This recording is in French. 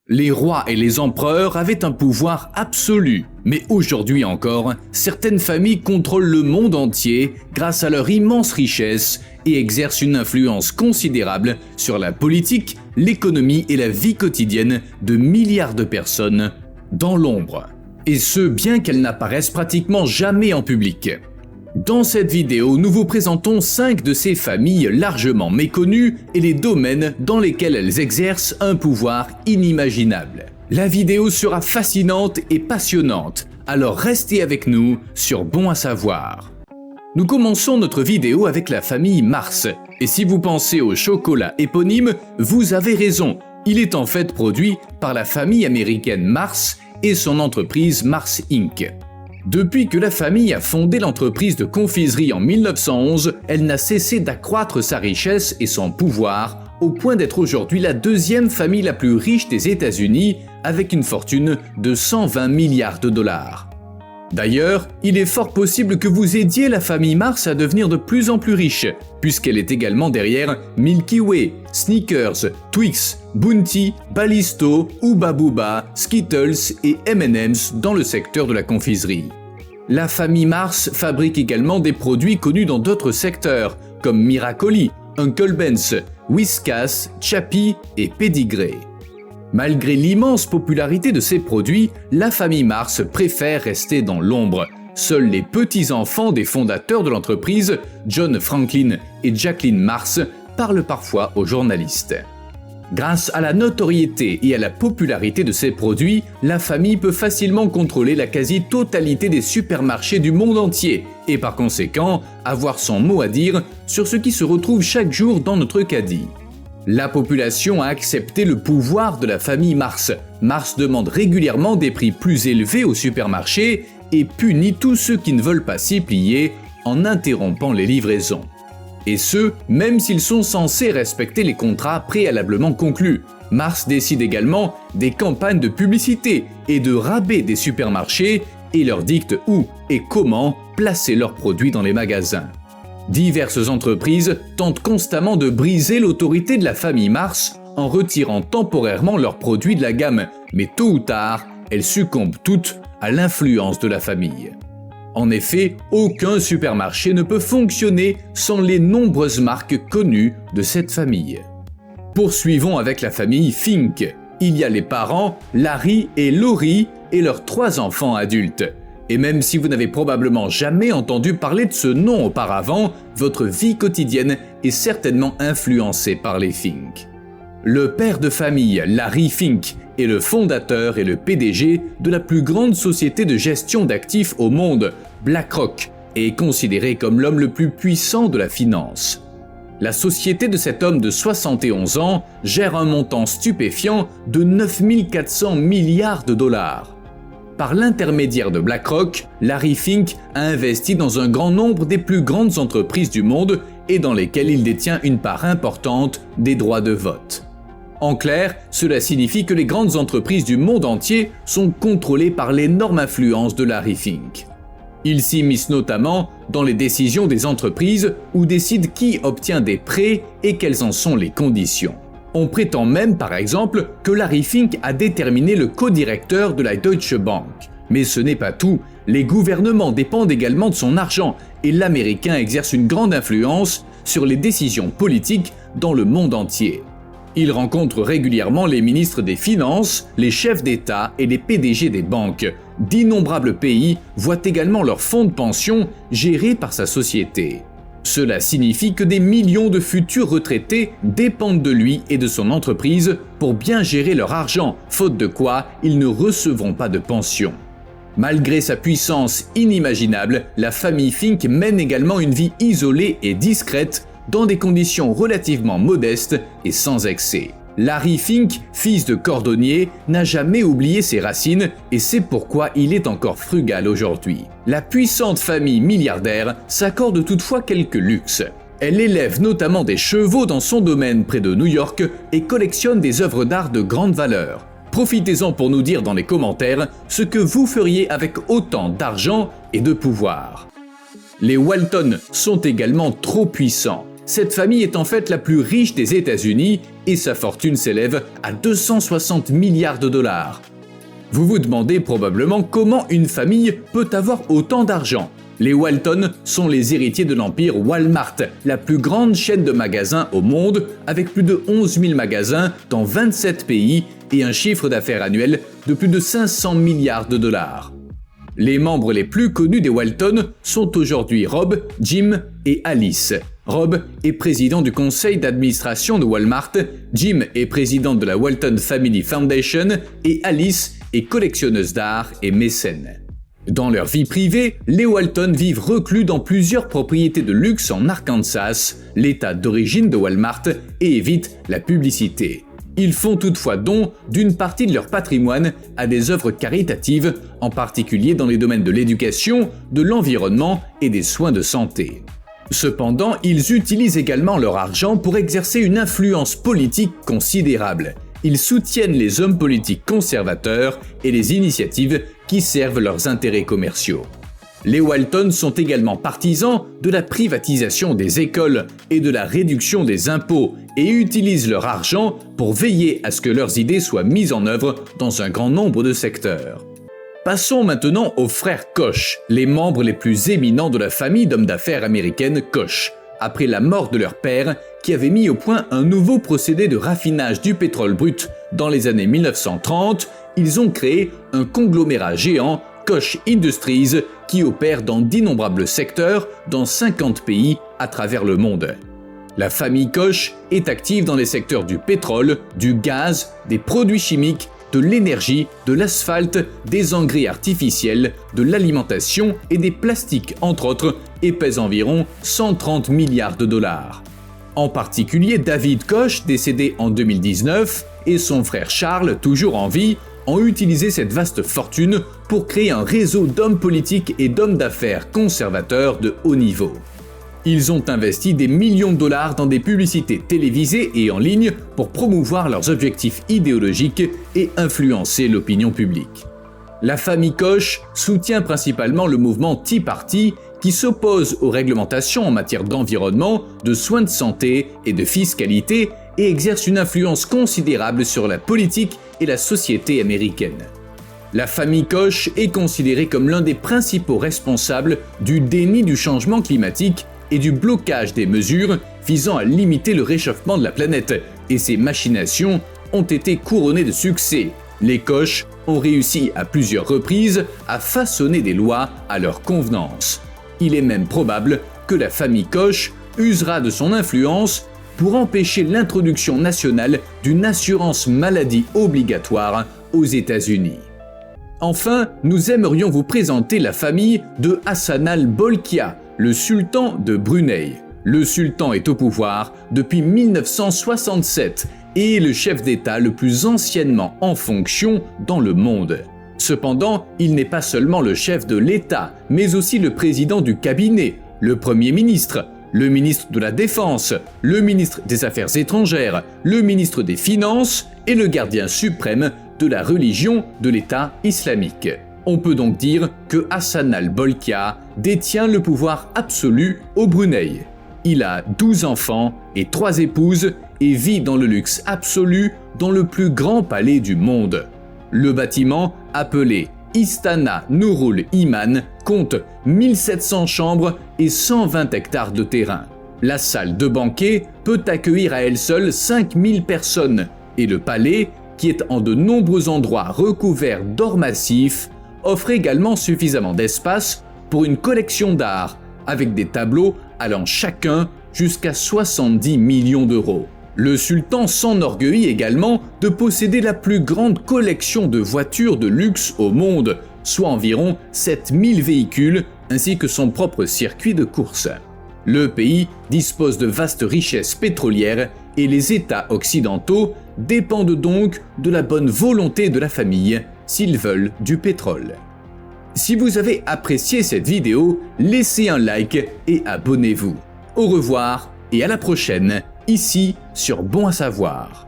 Les rois et les empereurs avaient un pouvoir absolu, mais aujourd'hui encore, certaines familles contrôlent le monde entier grâce à leur immense richesse et exercent une influence considérable sur la politique, l'économie et la vie quotidienne de milliards de personnes dans l'ombre. Et ce, bien qu'elles n'apparaissent pratiquement jamais en public. Dans cette vidéo, nous vous présentons 5 de ces familles largement méconnues et les domaines dans lesquels elles exercent un pouvoir inimaginable. La vidéo sera fascinante et passionnante, alors restez avec nous sur Bon à savoir. Nous commençons notre vidéo avec la famille Mars, et si vous pensez au chocolat éponyme, vous avez raison, il est en fait produit par la famille américaine Mars et son entreprise Mars Inc. Depuis que la famille a fondé l'entreprise de confiserie en 1911, elle n'a cessé d'accroître sa richesse et son pouvoir, au point d'être aujourd'hui la deuxième famille la plus riche des États-Unis, avec une fortune de 120 milliards de dollars. D'ailleurs, il est fort possible que vous aidiez la famille Mars à devenir de plus en plus riche, puisqu'elle est également derrière Milky Way, Snickers, Twix, Bounty, Ballisto, Hubba Bubba, Skittles et M&M's dans le secteur de la confiserie. La famille Mars fabrique également des produits connus dans d'autres secteurs, comme Miracoli, Uncle Ben's, Whiskas, Chappie et Pedigree. Malgré l'immense popularité de ces produits, la famille Mars préfère rester dans l'ombre. Seuls les petits-enfants des fondateurs de l'entreprise, John Franklin et Jacqueline Mars, parlent parfois aux journalistes. Grâce à la notoriété et à la popularité de ces produits, la famille peut facilement contrôler la quasi-totalité des supermarchés du monde entier et par conséquent avoir son mot à dire sur ce qui se retrouve chaque jour dans notre caddie. La population a accepté le pouvoir de la famille Mars. Mars demande régulièrement des prix plus élevés aux supermarchés et punit tous ceux qui ne veulent pas s'y plier en interrompant les livraisons. Et ce, même s'ils sont censés respecter les contrats préalablement conclus. Mars décide également des campagnes de publicité et de rabais des supermarchés et leur dicte où et comment placer leurs produits dans les magasins. Diverses entreprises tentent constamment de briser l'autorité de la famille Mars en retirant temporairement leurs produits de la gamme, mais tôt ou tard, elles succombent toutes à l'influence de la famille. En effet, aucun supermarché ne peut fonctionner sans les nombreuses marques connues de cette famille. Poursuivons avec la famille Fink. Il y a les parents, Larry et Lori, et leurs 3 enfants adultes. Et même si vous n'avez probablement jamais entendu parler de ce nom auparavant, votre vie quotidienne est certainement influencée par les Fink. Le père de famille, Larry Fink, est le fondateur et le PDG de la plus grande société de gestion d'actifs au monde, BlackRock, et est considéré comme l'homme le plus puissant de la finance. La société de cet homme de 71 ans gère un montant stupéfiant de 9 400 milliards de dollars. Par l'intermédiaire de BlackRock, Larry Fink a investi dans un grand nombre des plus grandes entreprises du monde et dans lesquelles il détient une part importante des droits de vote. En clair, cela signifie que les grandes entreprises du monde entier sont contrôlées par l'énorme influence de Larry Fink. Il s'immisce notamment dans les décisions des entreprises ou décide qui obtient des prêts et quelles en sont les conditions. On prétend même, par exemple, que Larry Fink a déterminé le co-directeur de la Deutsche Bank. Mais ce n'est pas tout, les gouvernements dépendent également de son argent et l'Américain exerce une grande influence sur les décisions politiques dans le monde entier. Il rencontre régulièrement les ministres des Finances, les chefs d'État et les PDG des banques. D'innombrables pays voient également leurs fonds de pension gérés par sa société. Cela signifie que des millions de futurs retraités dépendent de lui et de son entreprise pour bien gérer leur argent, faute de quoi ils ne recevront pas de pension. Malgré sa puissance inimaginable, la famille Fink mène également une vie isolée et discrète dans des conditions relativement modestes et sans excès. Larry Fink, fils de cordonnier, n'a jamais oublié ses racines et c'est pourquoi il est encore frugal aujourd'hui. La puissante famille milliardaire s'accorde toutefois quelques luxes. Elle élève notamment des chevaux dans son domaine près de New York et collectionne des œuvres d'art de grande valeur. Profitez-en pour nous dire dans les commentaires ce que vous feriez avec autant d'argent et de pouvoir. Les Walton sont également trop puissants. Cette famille est en fait la plus riche des États-Unis et sa fortune s'élève à 260 milliards de dollars. Vous vous demandez probablement comment une famille peut avoir autant d'argent. Les Walton sont les héritiers de l'empire Walmart, la plus grande chaîne de magasins au monde, avec plus de 11 000 magasins dans 27 pays et un chiffre d'affaires annuel de plus de 500 milliards de dollars. Les membres les plus connus des Walton sont aujourd'hui Rob, Jim et Alice. Rob est président du conseil d'administration de Walmart, Jim est président de la Walton Family Foundation et Alice est collectionneuse d'art et mécène. Dans leur vie privée, les Walton vivent reclus dans plusieurs propriétés de luxe en Arkansas, l'état d'origine de Walmart, et évitent la publicité. Ils font toutefois don d'une partie de leur patrimoine à des œuvres caritatives, en particulier dans les domaines de l'éducation, de l'environnement et des soins de santé. Cependant, ils utilisent également leur argent pour exercer une influence politique considérable. Ils soutiennent les hommes politiques conservateurs et les initiatives qui servent leurs intérêts commerciaux. Les Walton sont également partisans de la privatisation des écoles et de la réduction des impôts et utilisent leur argent pour veiller à ce que leurs idées soient mises en œuvre dans un grand nombre de secteurs. Passons maintenant aux frères Koch, les membres les plus éminents de la famille d'hommes d'affaires américaine Koch, après la mort de leur père qui avait mis au point un nouveau procédé de raffinage du pétrole brut dans les années 1930, ils ont créé un conglomérat géant, Koch Industries, qui opère dans d'innombrables secteurs dans 50 pays à travers le monde. La famille Koch est active dans les secteurs du pétrole, du gaz, des produits chimiques, de l'énergie, de l'asphalte, des engrais artificiels, de l'alimentation et des plastiques entre autres et pèse environ 130 milliards de dollars. En particulier, David Koch, décédé en 2019, et son frère Charles, toujours en vie, ont utilisé cette vaste fortune pour créer un réseau d'hommes politiques et d'hommes d'affaires conservateurs de haut niveau. Ils ont investi des millions de dollars dans des publicités télévisées et en ligne pour promouvoir leurs objectifs idéologiques et influencer l'opinion publique. La famille Koch soutient principalement le mouvement Tea Party qui s'oppose aux réglementations en matière d'environnement, de soins de santé et de fiscalité et exerce une influence considérable sur la politique et la société américaine. La famille Koch est considérée comme l'un des principaux responsables du déni du changement climatique et du blocage des mesures visant à limiter le réchauffement de la planète, et ces machinations ont été couronnées de succès. Les Koch ont réussi à plusieurs reprises à façonner des lois à leur convenance. Il est même probable que la famille Koch usera de son influence pour empêcher l'introduction nationale d'une assurance maladie obligatoire aux États-Unis. Enfin, nous aimerions vous présenter la famille de Hassan al-Bolkiah, le sultan de Brunei. Le sultan est au pouvoir depuis 1967 et est le chef d'État le plus anciennement en fonction dans le monde. Cependant, il n'est pas seulement le chef de l'État, mais aussi le président du cabinet, le Premier ministre, le ministre de la Défense, le ministre des Affaires étrangères, le ministre des Finances et le gardien suprême de la religion de l'État islamique. On peut donc dire que Hassan al-Bolkiah détient le pouvoir absolu au Brunei. Il a 12 enfants et 3 épouses et vit dans le luxe absolu dans le plus grand palais du monde. Le bâtiment, appelé Istana Nurul Iman, compte 1700 chambres et 120 hectares de terrain. La salle de banquet peut accueillir à elle seule 5000 personnes et le palais, qui est en de nombreux endroits recouvert d'or massif, offre également suffisamment d'espace pour une collection d'art avec des tableaux allant chacun jusqu'à 70 millions d'euros. Le sultan s'enorgueillit également de posséder la plus grande collection de voitures de luxe au monde, soit environ 7000 véhicules, ainsi que son propre circuit de course. Le pays dispose de vastes richesses pétrolières et les États occidentaux dépendent donc de la bonne volonté de la famille s'ils veulent du pétrole. Si vous avez apprécié cette vidéo, laissez un like et abonnez-vous. Au revoir et à la prochaine, ici sur Bon à savoir.